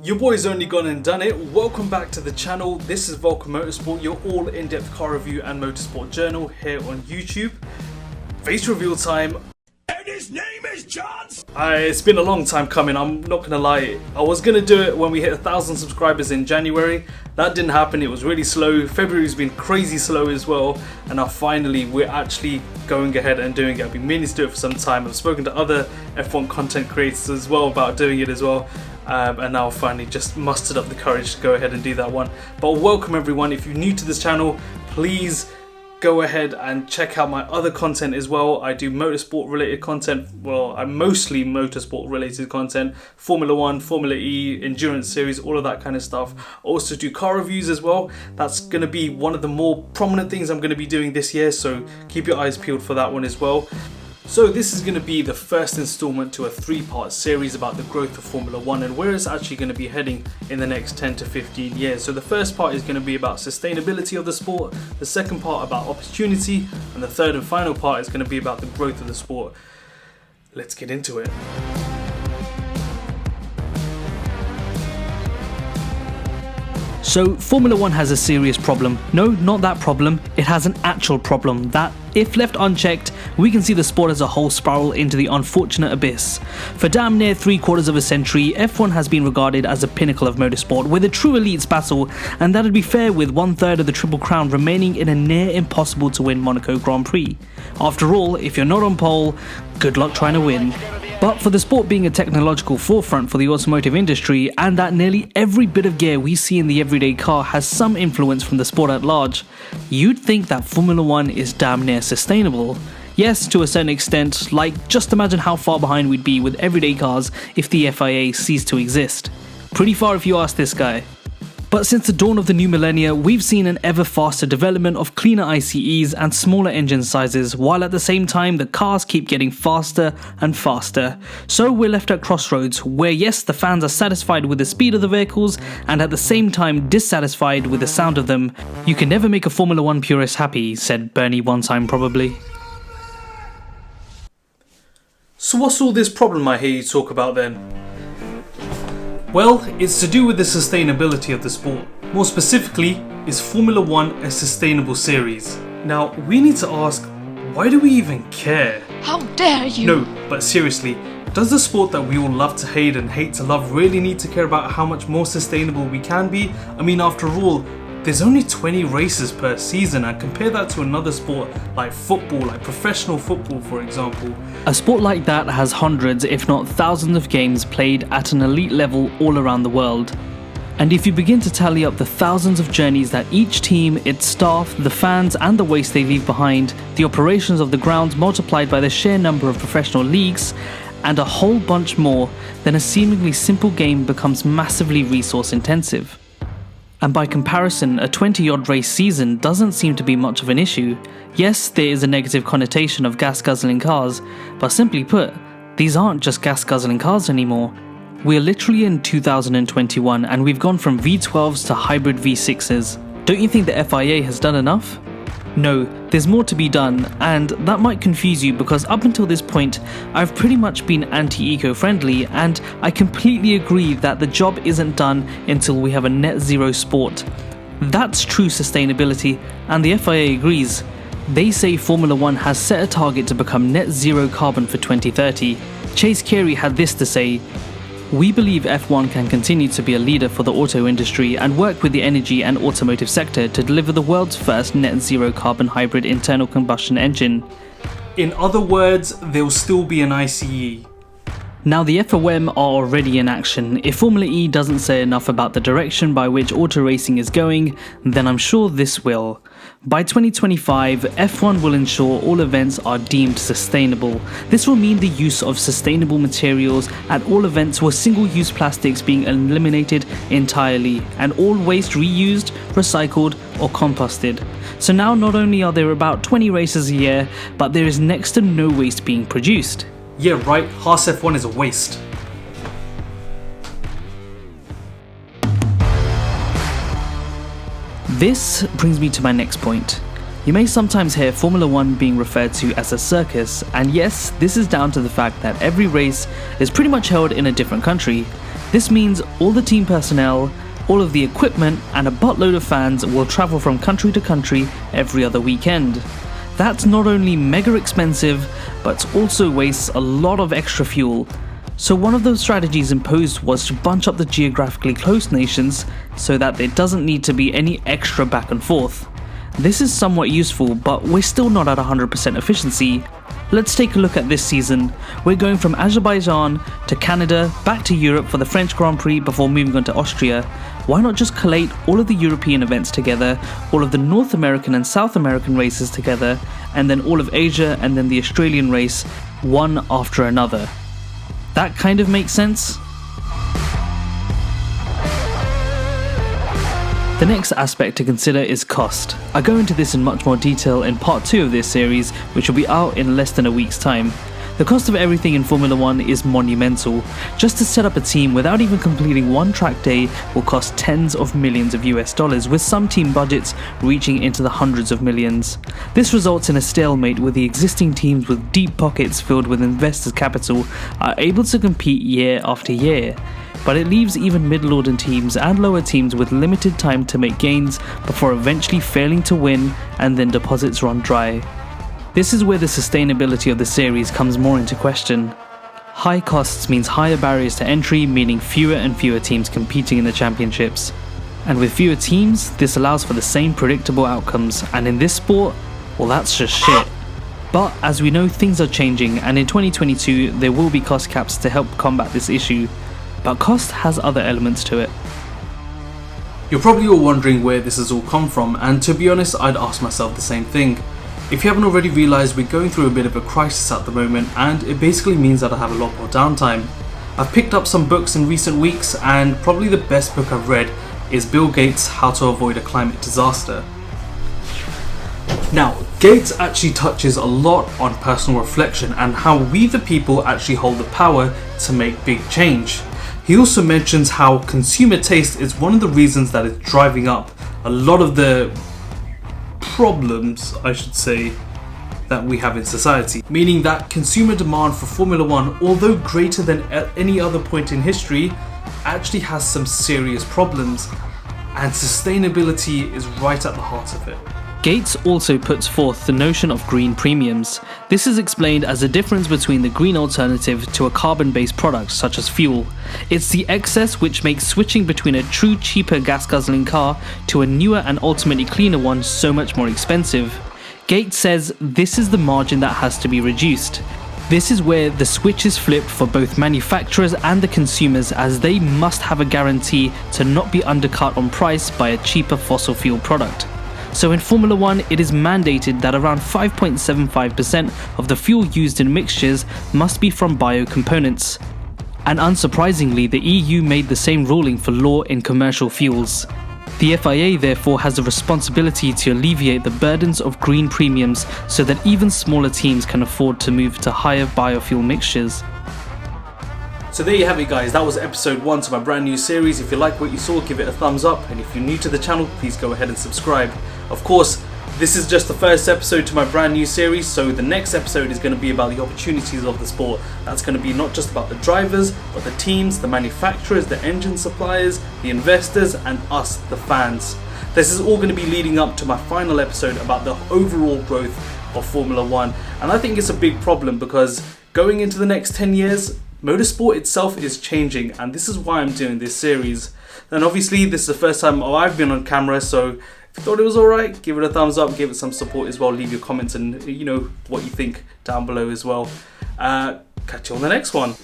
Your boy's only gone and done it. Welcome back to the channel. This is Vulcan Motorsport, your all in-depth car review and motorsport journal here on YouTube. Face reveal time. And his name is John. It's been a long time coming, I'm not gonna lie. I was gonna do it when we hit 1,000 subscribers in January. That didn't happen, it was really slow. February's been crazy slow as well. And now finally we're actually going ahead and doing it. I've been meaning to do it for some time. I've spoken to other F1 content creators as well about doing it as well. And now finally just mustered up the courage to go ahead and do that one. But welcome everyone. If you're new to this channel, please go ahead and check out my other content as well. I do motorsport related content. Well, I'm mostly motorsport related content. Formula 1, Formula E, endurance series, all of that kind of stuff. I also do car reviews as well. That's going to be one of the more prominent things I'm going to be doing this year. So keep your eyes peeled for that one as well. So this is going to be the first installment to a 3-part series about the growth of Formula 1 and where it's actually going to be heading in the next 10 to 15 years. So the first part is going to be about sustainability of the sport, the second part about opportunity, and the third and final part is going to be about the growth of the sport. Let's get into it. So Formula 1 has a serious problem. No, not that problem. It has an actual problem that, if left unchecked, we can see the sport as a whole spiral into the unfortunate abyss. For damn near 3/4 of a century, F1 has been regarded as a pinnacle of motorsport with a true elite's battle, and that'd be fair with 1/3 of the Triple Crown remaining in a near impossible to win Monaco Grand Prix. After all, if you're not on pole, good luck trying to win. But for the sport being a technological forefront for the automotive industry, and that nearly every bit of gear we see in the everyday car has some influence from the sport at large, you'd think that Formula 1 is damn near sustainable. Yes, to a certain extent, like just imagine how far behind we'd be with everyday cars if the FIA ceased to exist. Pretty far if you ask this guy. But since the dawn of the new millennia, we've seen an ever faster development of cleaner ICEs and smaller engine sizes, while at the same time the cars keep getting faster and faster. So we're left at crossroads where yes, the fans are satisfied with the speed of the vehicles and at the same time dissatisfied with the sound of them. You can never make a Formula 1 purist happy, said Bernie one time probably. So what's all this problem I hear you talk about then? Well, it's to do with the sustainability of the sport. More specifically, is Formula 1 a sustainable series? Now, we need to ask, why do we even care? How dare you! No, but seriously, does the sport that we all love to hate and hate to love really need to care about how much more sustainable we can be? I mean, after all, there's only 20 races per season, and compare that to another sport like football, like professional football for example. A sport like that has hundreds if not thousands of games played at an elite level all around the world. And if you begin to tally up the thousands of journeys that each team, its staff, the fans and the waste they leave behind, the operations of the grounds multiplied by the sheer number of professional leagues, and a whole bunch more, then a seemingly simple game becomes massively resource intensive. And by comparison, a 20-odd race season doesn't seem to be much of an issue. Yes, there is a negative connotation of gas-guzzling cars, but simply put, these aren't just gas-guzzling cars anymore. We're literally in 2021 and we've gone from V12s to hybrid V6s. Don't you think the FIA has done enough? No, there's more to be done, and that might confuse you because up until this point, I've pretty much been anti-eco-friendly, and I completely agree that the job isn't done until we have a net zero sport. That's true sustainability, and the FIA agrees. They say Formula 1 has set a target to become net zero carbon for 2030. Chase Carey had this to say: "We believe F1 can continue to be a leader for the auto industry and work with the energy and automotive sector to deliver the world's first net zero carbon hybrid internal combustion engine." In other words, there'll still be an ICE. Now the FOM are already in action. If Formula E doesn't say enough about the direction by which auto racing is going, then I'm sure this will. By 2025, F1 will ensure all events are deemed sustainable. This will mean the use of sustainable materials at all events, with single-use plastics being eliminated entirely and all waste reused, recycled or composted. So now not only are there about 20 races a year, but there is next to no waste being produced. Yeah right, Haas F1 is a waste. This brings me to my next point. You may sometimes hear Formula 1 being referred to as a circus, and yes, this is down to the fact that every race is pretty much held in a different country. This means all the team personnel, all of the equipment, and a buttload of fans will travel from country to country every other weekend. That's not only mega expensive, but also wastes a lot of extra fuel. So one of those strategies imposed was to bunch up the geographically close nations so that there doesn't need to be any extra back and forth. This is somewhat useful, but we're still not at 100% efficiency. Let's take a look at this season. We're going from Azerbaijan to Canada, back to Europe for the French Grand Prix before moving on to Austria. Why not just collate all of the European events together, all of the North American and South American races together, and then all of Asia and then the Australian race, one after another? That kind of makes sense? The next aspect to consider is cost. I go into this in much more detail in part 2 of this series, which will be out in less than a week's time. The cost of everything in Formula 1 is monumental. Just to set up a team without even completing one track day will cost tens of millions of US dollars, with some team budgets reaching into the hundreds of millions. This results in a stalemate where the existing teams with deep pockets filled with investors' capital are able to compete year after year. But it leaves even middle-order teams and lower teams with limited time to make gains before eventually failing to win, and then deposits run dry. This is where the sustainability of the series comes more into question. High costs means higher barriers to entry, meaning fewer and fewer teams competing in the championships. And with fewer teams, this allows for the same predictable outcomes, and in this sport, well, that's just shit. But as we know, things are changing, and in 2022 there will be cost caps to help combat this issue. But cost has other elements to it. You're probably all wondering where this has all come from, and to be honest, I'd ask myself the same thing. If you haven't already realised, we're going through a bit of a crisis at the moment, and it basically means that I have a lot more downtime. I've picked up some books in recent weeks, and probably the best book I've read is Bill Gates' How to Avoid a Climate Disaster. Now, Gates actually touches a lot on personal reflection and how we the people actually hold the power to make big change. He also mentions how consumer taste is one of the reasons that is driving up a lot of the problems, I should say, that we have in society. Meaning that consumer demand for Formula 1, although greater than at any other point in history, actually has some serious problems, and sustainability is right at the heart of it. Gates also puts forth the notion of green premiums. This is explained as the difference between the green alternative to a carbon-based product such as fuel. It's the excess which makes switching between a true cheaper gas-guzzling car to a newer and ultimately cleaner one so much more expensive. Gates says this is the margin that has to be reduced. This is where the switch is flipped for both manufacturers and the consumers, as they must have a guarantee to not be undercut on price by a cheaper fossil fuel product. So in Formula 1, it is mandated that around 5.75% of the fuel used in mixtures must be from bio-components. And unsurprisingly, the EU made the same ruling for law in commercial fuels. The FIA therefore has a responsibility to alleviate the burdens of green premiums so that even smaller teams can afford to move to higher biofuel mixtures. So there you have it, guys. That was episode 1 to my brand new series. If you like what you saw, give it a thumbs up, and if you're new to the channel, please go ahead and subscribe. Of course, this is just the first episode to my brand new series, so the next episode is going to be about the opportunities of the sport. That's going to be not just about the drivers, but the teams, the manufacturers, the engine suppliers, the investors, and us, the fans. This is all going to be leading up to my final episode about the overall growth of Formula 1, and I think it's a big problem because going into the next 10 years, motorsport itself is changing, and this is why I'm doing this series. And obviously this is the first time I've been on camera, so if you thought it was alright, give it a thumbs up, give it some support as well, leave your comments and you know what you think down below as well. Catch you on the next one.